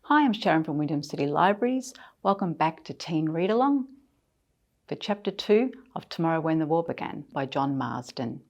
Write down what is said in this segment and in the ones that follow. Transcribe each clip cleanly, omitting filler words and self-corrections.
Hi, I'm Sharyn from Wyndham City Libraries. Welcome back to Teen Read Along for Chapter 2 of Tomorrow When the War Began by John Marsden.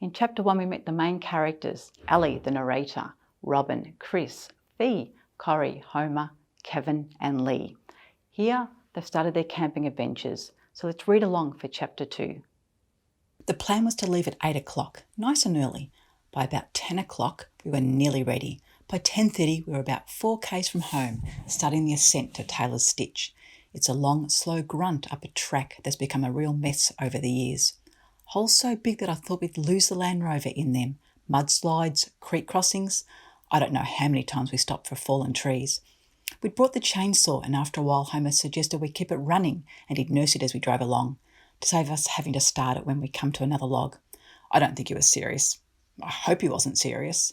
In Chapter 1 we met the main characters, Ali the narrator, Robin, Chris, Fee, Corrie, Homer, Kevin and Lee. Here they've started their camping adventures, so let's read along for Chapter 2. The plan was to leave at 8 o'clock, nice and early. By about 10 o'clock we were nearly ready. By 10:30 we were about 4 k's from home, starting the ascent to Taylor's Stitch. It's a long, slow grunt up a track that's become a real mess over the years. Holes so big that I thought we'd lose the Land Rover in them. Mudslides, creek crossings. I don't know how many times we stopped for fallen trees. We'd brought the chainsaw, and after a while Homer suggested we keep it running and he'd nurse it as we drove along, to save us having to start it when we come to another log. I don't think he was serious. I hope he wasn't serious.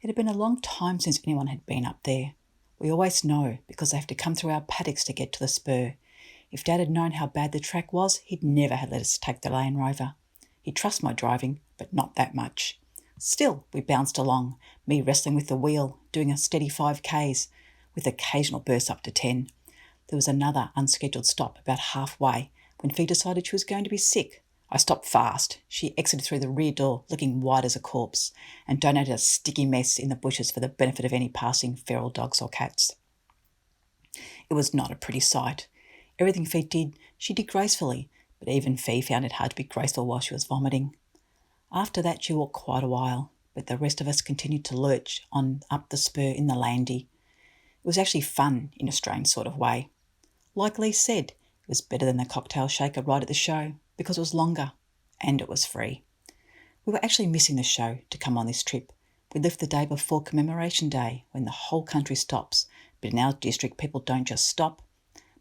It had been a long time since anyone had been up there. We always know, because they have to come through our paddocks to get to the spur. If Dad had known how bad the track was, he'd never have let us take the Land Rover. He'd trust my driving, but not that much. Still, we bounced along, me wrestling with the wheel, doing a steady 5 k's, with occasional bursts up to 10. There was another unscheduled stop about halfway, when Fee decided she was going to be sick. I stopped fast. She exited through the rear door, looking white as a corpse, and donated a sticky mess in the bushes for the benefit of any passing feral dogs or cats. It was not a pretty sight. Everything Fee did, she did gracefully, but even Fee found it hard to be graceful while she was vomiting. After that she walked quite a while, but the rest of us continued to lurch on up the spur in the landy. It was actually fun in a strange sort of way. Like Lee said, it was better than the cocktail shaker right at the show, because it was longer, and it was free. We were actually missing the show to come on this trip. We left the day before Commemoration Day, when the whole country stops, but in our district people don't just stop.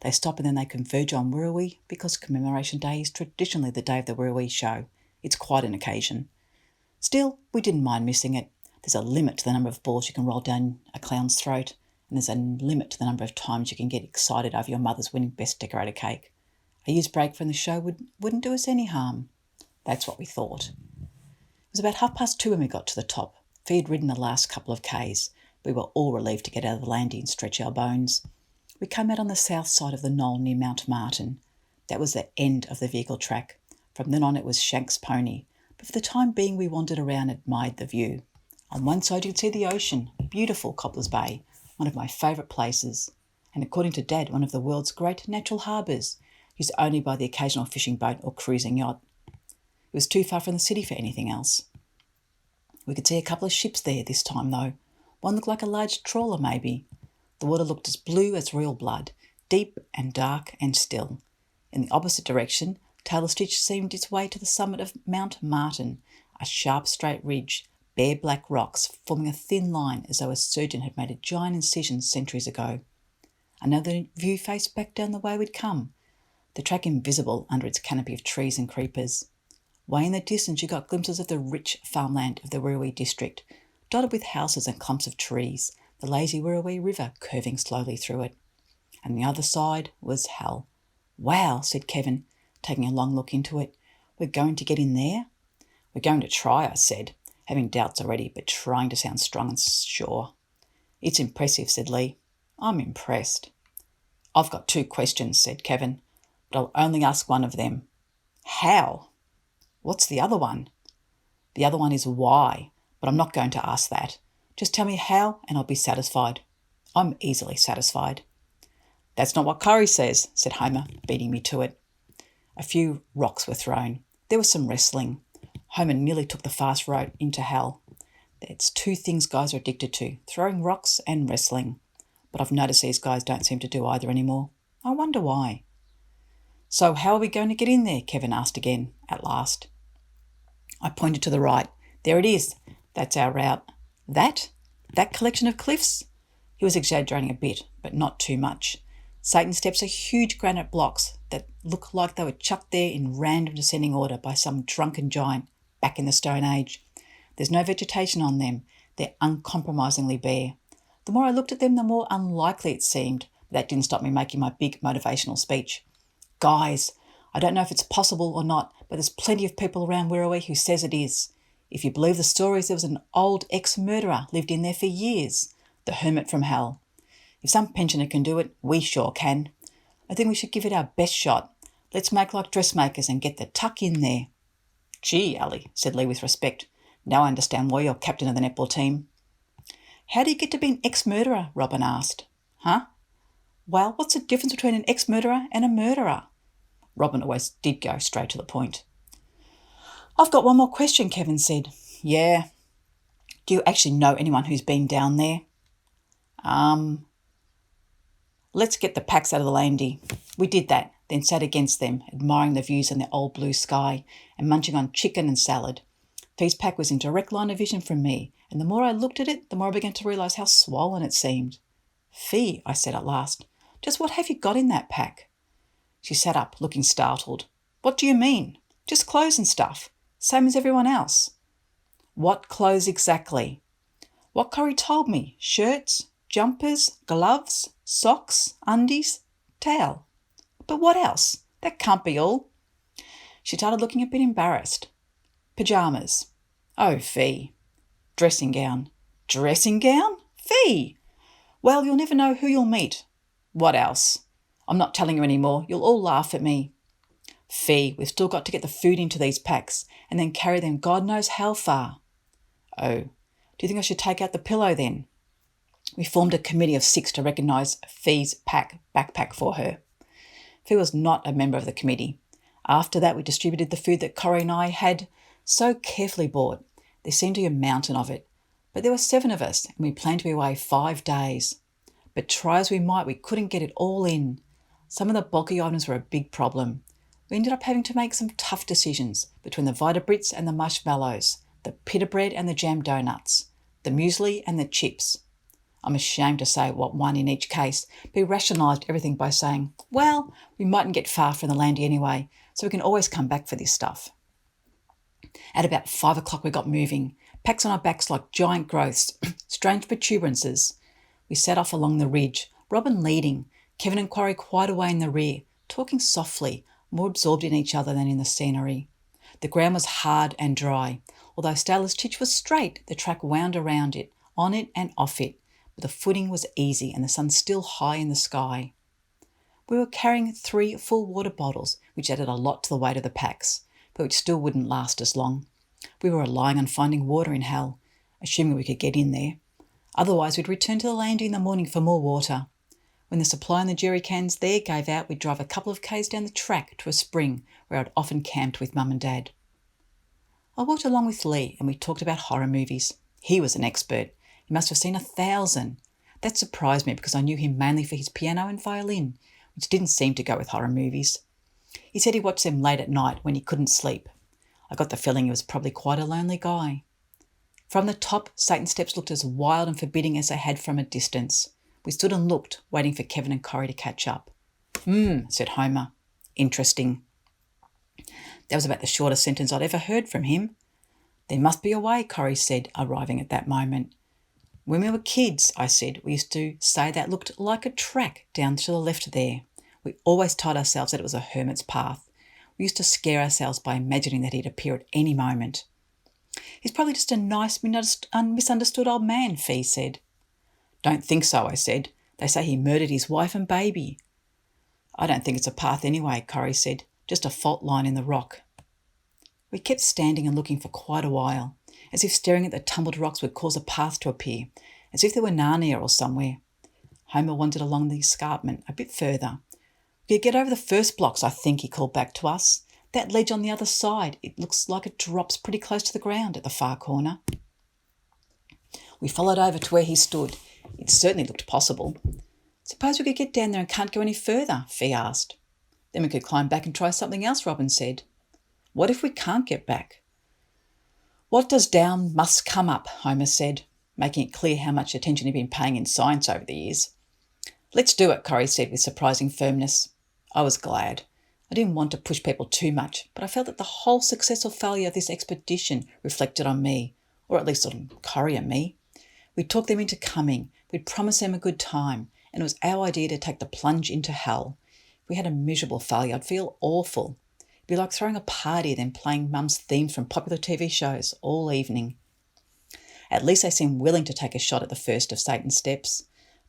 They stop and then they converge on Wirrawee, because Commemoration Day is traditionally the day of the Wirrawee show. It's quite an occasion. Still, we didn't mind missing it. There's a limit to the number of balls you can roll down a clown's throat, and there's a limit to the number of times you can get excited over your mother's winning Best Decorated Cake. A year's break from the show wouldn't do us any harm. That's what we thought. It was about 2:30 when we got to the top. Fee had ridden the last couple of k's. We were all relieved to get out of the landy and stretch our bones. We came out on the south side of the knoll near Mount Martin. That was the end of the vehicle track. From then on it was Shank's pony, but for the time being we wandered around and admired the view. On one side you could see the ocean, beautiful Coppers Bay, one of my favourite places, and according to Dad, one of the world's great natural harbours, used only by the occasional fishing boat or cruising yacht. It was too far from the city for anything else. We could see a couple of ships there this time though. One looked like a large trawler maybe. The water looked as blue as real blood, deep and dark and still. In the opposite direction, Taylor's Stitch seemed its way to the summit of Mount Martin, a sharp straight ridge, bare black rocks forming a thin line as though a surgeon had made a giant incision centuries ago. Another view faced back down the way we'd come, the track invisible under its canopy of trees and creepers. Way in the distance you got glimpses of the rich farmland of the Wirrawee district, dotted with houses and clumps of trees, the lazy Wirrawee River curving slowly through it. And the other side was hell. Wow, said Kevin, taking a long look into it. We're going to get in there? We're going to try, I said, having doubts already, but trying to sound strong and sure. It's impressive, said Lee. I'm impressed. I've got 2 questions, said Kevin, but I'll only ask one of them. How? What's the other one? The other one is why, but I'm not going to ask that. Just tell me how and I'll be satisfied. I'm easily satisfied. That's not what Corrie says, said Homer, beating me to it. A few rocks were thrown. There was some wrestling. Homer nearly took the fast road into hell. It's 2 things guys are addicted to, throwing rocks and wrestling. But I've noticed these guys don't seem to do either anymore. I wonder why. So how are we going to get in there? Kevin asked again, at last. I pointed to the right. There it is. That's our route. That collection of cliffs? He was exaggerating a bit, but not too much. Satan steps are huge granite blocks that look like they were chucked there in random descending order by some drunken giant back in the Stone Age. There's no vegetation on them. They're uncompromisingly bare. The more I looked at them, the more unlikely it seemed, but that didn't stop me making my big motivational speech. Guys, I don't know if it's possible or not, but there's plenty of people around Wirrawee who says it is. If you believe the stories, there was an old ex-murderer lived in there for years, the hermit from hell. If some pensioner can do it, we sure can. I think we should give it our best shot. Let's make like dressmakers and get the tuck in there." "Gee, Ali," said Lee with respect. "Now I understand why you're captain of the netball team." "How do you get to be an ex-murderer?" Robin asked. "Huh? Well, what's the difference between an ex-murderer and a murderer?" Robin always did go straight to the point. "I've got one more question," Kevin said. "Yeah. Do you actually know anyone who's been down there?" Let's get the packs out of the landy." We did that, then sat against them, admiring the views in the old blue sky and munching on chicken and salad. Fee's pack was in direct line of vision from me, and the more I looked at it, the more I began to realise how swollen it seemed. "Fee," I said at last, "just what have you got in that pack?" She sat up, looking startled. "What do you mean?" "Just clothes and stuff, same as everyone else." "What clothes exactly?" "What Corrie told me. Shirts, jumpers, gloves, socks, undies, towel." "But what else? That can't be all." She started looking a bit embarrassed. "Pyjamas." "Oh, Fee." "Dressing gown." "Dressing gown? Fee!" "Well, you'll never know who you'll meet." "What else?" "I'm not telling you any more. You'll all laugh at me." "Fee, we've still got to get the food into these packs and then carry them God knows how far." "Oh, do you think I should take out the pillow then?" We formed a committee of 6 to recognise Fee's backpack for her. Fee was not a member of the committee. After that, we distributed the food that Corrie and I had so carefully bought. There seemed to be a mountain of it. But there were 7 of us, and we planned to be away 5 days. But try as we might, we couldn't get it all in. Some of the bulky items were a big problem. We ended up having to make some tough decisions between the Vita Brits and the marshmallows, the pita bread and the jam donuts, the muesli and the chips. I'm ashamed to say what won in each case, but we rationalised everything by saying, well, we mightn't get far from the landy anyway, so we can always come back for this stuff. At about 5 o'clock we got moving, packs on our backs like giant growths, strange protuberances. We set off along the ridge, Robin leading, Kevin and Corrie quite away in the rear, talking softly, more absorbed in each other than in the scenery. The ground was hard and dry. Although Stella's titch was straight, the track wound around it, on it and off it, but the footing was easy and the sun still high in the sky. We were carrying 3 full water bottles, which added a lot to the weight of the packs, but which still wouldn't last as long. We were relying on finding water in Hell, assuming we could get in there. Otherwise, we'd return to the landing in the morning for more water. When the supply in the jerry cans there gave out, we'd drive a couple of k's down the track to a spring where I'd often camped with Mum and Dad. I walked along with Lee and we talked about horror movies. He was an expert. He must have seen 1,000. That surprised me because I knew him mainly for his piano and violin, which didn't seem to go with horror movies. He said he watched them late at night when he couldn't sleep. I got the feeling he was probably quite a lonely guy. From the top, Satan's Steps looked as wild and forbidding as they had from a distance. We stood and looked, waiting for Kevin and Corrie to catch up. Said Homer. Interesting. That was about the shortest sentence I'd ever heard from him. There must be a way, Corrie said, arriving at that moment. When we were kids, I said, we used to say that looked like a track down to the left there. We always told ourselves that it was a hermit's path. We used to scare ourselves by imagining that he'd appear at any moment. He's probably just a nice, misunderstood old man, Fee said. Don't think so, I said. They say he murdered his wife and baby. I don't think it's a path anyway, Corrie said. Just a fault line in the rock. We kept standing and looking for quite a while, as if staring at the tumbled rocks would cause a path to appear, as if there were Narnia or somewhere. Homer wandered along the escarpment a bit further. We could get over the first blocks, I think, he called back to us. That ledge on the other side, it looks like it drops pretty close to the ground at the far corner. We followed over to where he stood. It certainly looked possible. Suppose we could get down there and can't go any further, Fee asked. Then we could climb back and try something else, Robin said. What if we can't get back? What does down must come up, Homer said, making it clear how much attention he'd been paying in science over the years. Let's do it, Corrie said with surprising firmness. I was glad. I didn't want to push people too much, but I felt that the whole success or failure of this expedition reflected on me, or at least on Corrie and me. We'd talked them into coming, we'd promised them a good time, and it was our idea to take the plunge into hell. If we had a miserable failure, I'd feel awful. It'd be like throwing a party then playing Mum's themes from popular TV shows all evening. At least they seemed willing to take a shot at the first of Satan's Steps.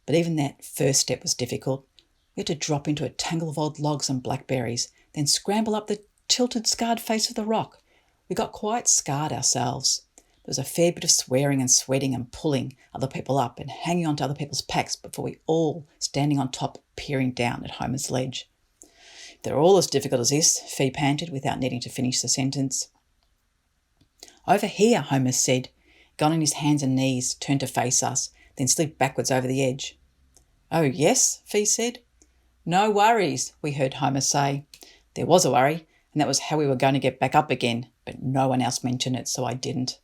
But even that first step was difficult. We had to drop into a tangle of old logs and blackberries, then scramble up the tilted, scarred face of the rock. We got quite scarred ourselves. There was a fair bit of swearing and sweating and pulling other people up and hanging onto other people's packs before we all standing on top, peering down at Homer's ledge. "If they're all as difficult as this," Fee panted without needing to finish the sentence. "Over here," Homer said, got on his hands and knees, turned to face us, then slid backwards over the edge. "Oh, yes," Fee said. "No worries," we heard Homer say. There was a worry, and that was how we were going to get back up again, but no one else mentioned it, so I didn't.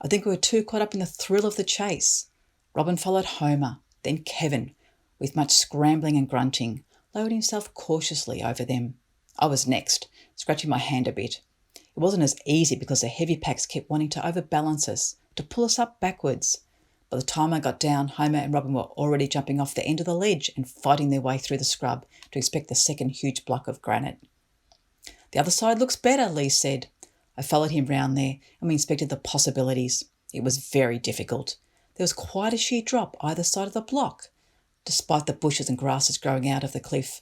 I think we were too caught up in the thrill of the chase. Robin followed Homer, then Kevin, with much scrambling and grunting, lowered himself cautiously over them. I was next, scratching my hand a bit. It wasn't as easy because the heavy packs kept wanting to overbalance us, to pull us up backwards. By the time I got down, Homer and Robin were already jumping off the end of the ledge and fighting their way through the scrub to inspect the second huge block of granite. "The other side looks better," Lee said. I followed him round there and we inspected the possibilities. It was very difficult. There was quite a sheer drop either side of the block, despite the bushes and grasses growing out of the cliff.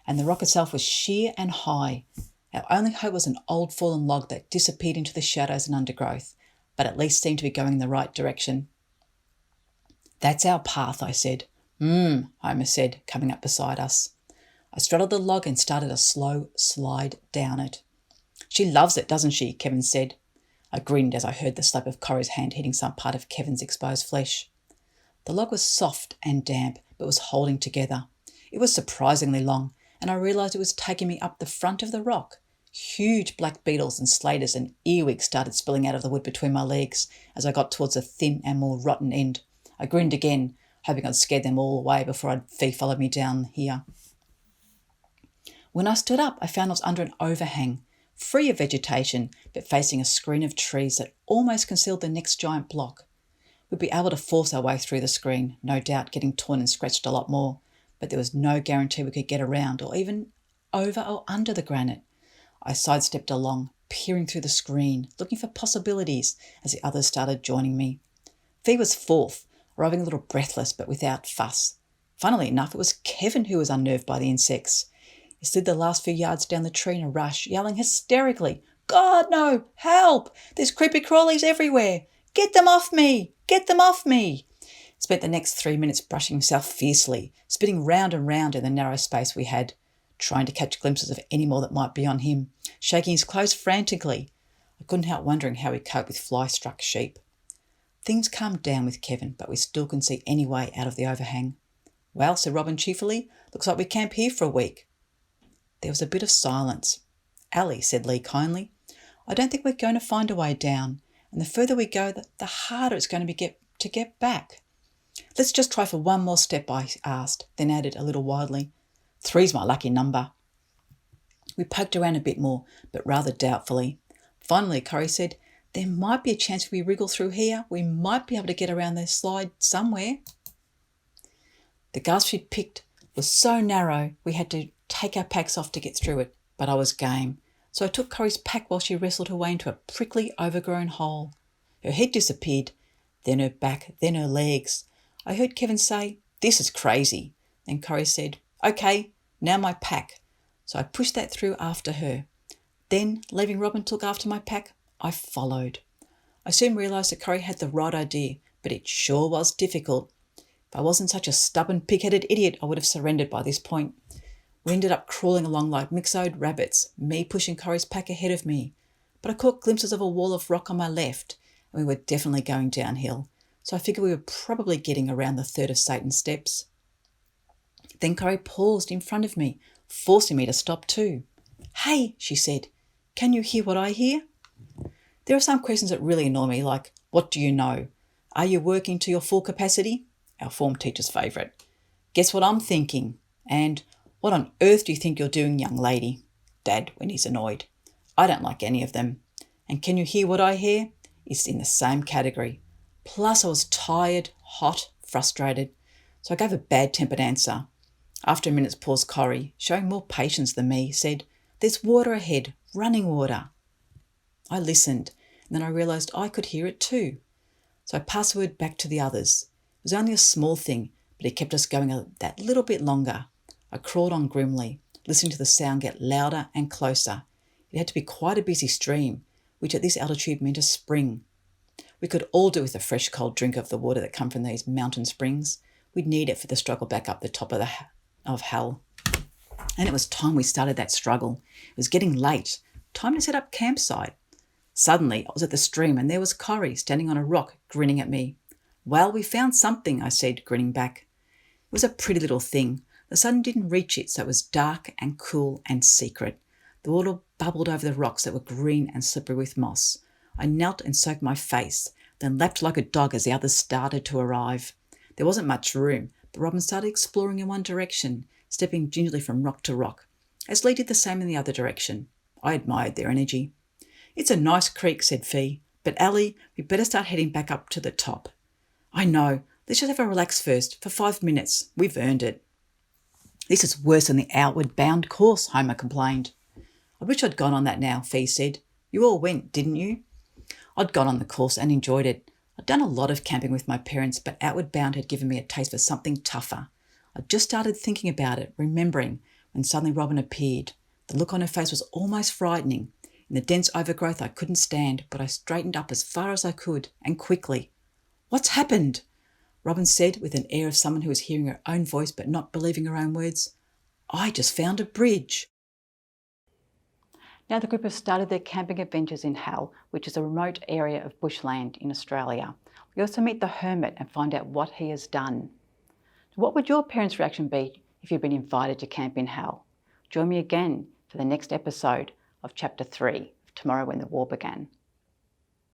And the rock itself was sheer and high. Our only hope was an old fallen log that disappeared into the shadows and undergrowth, but at least seemed to be going in the right direction. "That's our path," I said. Homer said, coming up beside us. I straddled the log and started a slow slide down it. "She loves it, doesn't she?" Kevin said. I grinned as I heard the slap of Corrie's hand hitting some part of Kevin's exposed flesh. The log was soft and damp, but was holding together. It was surprisingly long, and I realised it was taking me up the front of the rock. Huge black beetles and slaters and earwigs started spilling out of the wood between my legs as I got towards the thin and more rotten end. I grinned again, hoping I'd scared them all away before Fee followed me down here. When I stood up, I found I was under an overhang, free of vegetation, but facing a screen of trees that almost concealed the next giant block. We'd be able to force our way through the screen, no doubt getting torn and scratched a lot more, but there was no guarantee we could get around or even over or under the granite. I sidestepped along, peering through the screen, looking for possibilities as the others started joining me. Fee was fourth, arriving a little breathless but without fuss. Funnily enough, it was Kevin who was unnerved by the insects. He slid the last few yards down the tree in a rush, yelling hysterically, "God, no! Help! There's creepy crawlies everywhere! Get them off me! Get them off me!" He spent the next 3 minutes brushing himself fiercely, spinning round and round in the narrow space we had, trying to catch glimpses of any more that might be on him, shaking his clothes frantically. I couldn't help wondering how he coped with fly-struck sheep. Things calmed down with Kevin, but we still couldn't see any way out of the overhang. "Well," said Robin cheerfully, "looks like we camp here for a week." There was a bit of silence. "Allie," said Lee kindly, "I don't think we're going to find a way down, and the further we go, the harder it's going to be to get back." "Let's just try for one more step," I asked, then added a little wildly, "3's my lucky number." We poked around a bit more, but rather doubtfully. Finally, Corrie said, "There might be a chance if we wriggle through here, we might be able to get around the slide somewhere." The gasp she'd picked was so narrow we had to take our packs off to get through it, but I was game. So I took Corrie's pack while she wrestled her way into a prickly, overgrown hole. Her head disappeared, then her back, then her legs. I heard Kevin say, "This is crazy." Then Corrie said, "Okay, now my pack." So I pushed that through after her. Then, leaving Robin to look after my pack, I followed. I soon realised that Corrie had the right idea, but it sure was difficult. If I wasn't such a stubborn, pig-headed idiot, I would have surrendered by this point. We ended up crawling along like mixed-eyed rabbits, me pushing Corrie's pack ahead of me. But I caught glimpses of a wall of rock on my left, and we were definitely going downhill, so I figured we were probably getting around the third of Satan's steps. Then Corrie paused in front of me, forcing me to stop too. "Hey," she said, "can you hear what I hear?" There are some questions that really annoy me, like, "What do you know?" "Are you working to your full capacity?" Our form teacher's favourite. "Guess what I'm thinking?" And "What on earth do you think you're doing, young lady?" Dad, when he's annoyed. I don't like any of them. And "Can you hear what I hear?" is in the same category. Plus I was tired, hot, frustrated, so I gave a bad-tempered answer. After a minute's pause, Corrie, showing more patience than me, said, "There's water ahead, running water." I listened, and then I realised I could hear it too. So I passed the word back to the others. It was only a small thing, but he kept us going that little bit longer. I crawled on grimly, listening to the sound get louder and closer. It had to be quite a busy stream, which at this altitude meant a spring. We could all do with a fresh cold drink of the water that come from these mountain springs. We'd need it for the struggle back up the top of hell. And it was time we started that struggle. It was getting late. Time to set up campsite. Suddenly, I was at the stream and there was Corrie standing on a rock, grinning at me. "Well, we found something," I said, grinning back. It was a pretty little thing. The sun didn't reach it, so it was dark and cool and secret. The water bubbled over the rocks that were green and slippery with moss. I knelt and soaked my face, then lapped like a dog as the others started to arrive. There wasn't much room, but Robin started exploring in one direction, stepping gingerly from rock to rock, as Lee did the same in the other direction. I admired their energy. "It's a nice creek," said Fee, "but Allie, we'd better start heading back up to the top." "I know. Let's just have a relax first, for 5 minutes. We've earned it." "This is worse than the outward bound course," Homer complained. "I wish I'd gone on that now," Fee said. "You all went, didn't you?" I'd gone on the course and enjoyed it. I'd done a lot of camping with my parents, but Outward Bound had given me a taste for something tougher. I'd just started thinking about it, remembering, when suddenly Robin appeared. The look on her face was almost frightening. In the dense overgrowth I couldn't stand, but I straightened up as far as I could, and quickly. "What's happened?" Robin said, with an air of someone who was hearing her own voice but not believing her own words. "I just found a bridge." Now the group have started their camping adventures in Hell, which is a remote area of bushland in Australia. We also meet the hermit and find out what he has done. What would your parents' reaction be if you'd been invited to camp in Hell? Join me again for the next episode of Chapter 3 of Tomorrow When the War Began.